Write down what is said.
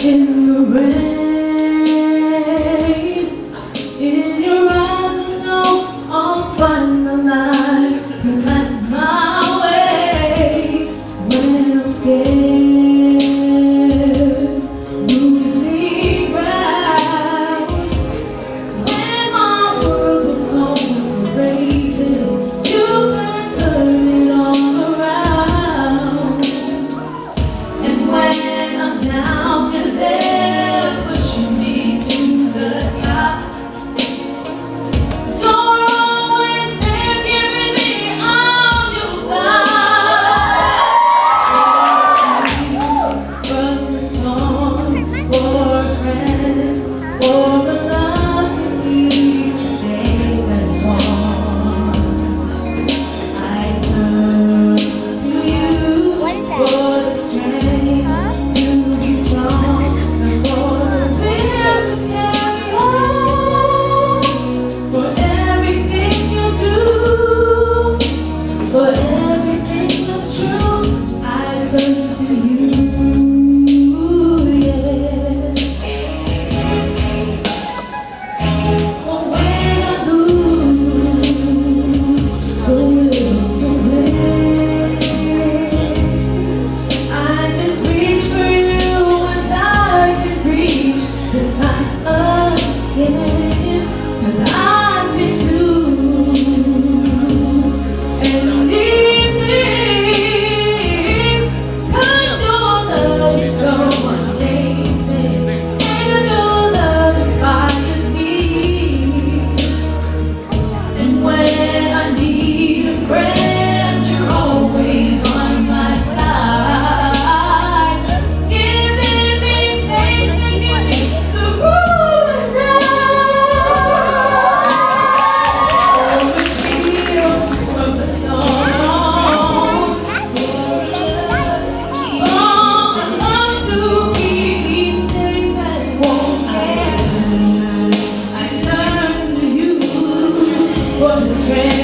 in the rain. In your eyes, I know I'll find the light to light my way. When I'm scared, losing ground. When my world was going crazy, you can turn it all around. And when I'm down, you're there, pushing me to the top. You're always there, giving me all you've got. From the song, for a friend, for the love to keep me safe and warm, I turn to you for the strength to be strong and for the will to carry on. For everything you do, for everything that's true, I turn to you, yeah. For when I lose the will to win, I just reach for you and I can reach the sky again. 'Cause I've been through anything. 'Cause your love is so amazing, and your love inspires me. And when I need a friend, you're always on my side, giving me faith and giving me the ruling down. The shield from the storm, all the love to keep me safe and warm. I turn to you for the strength.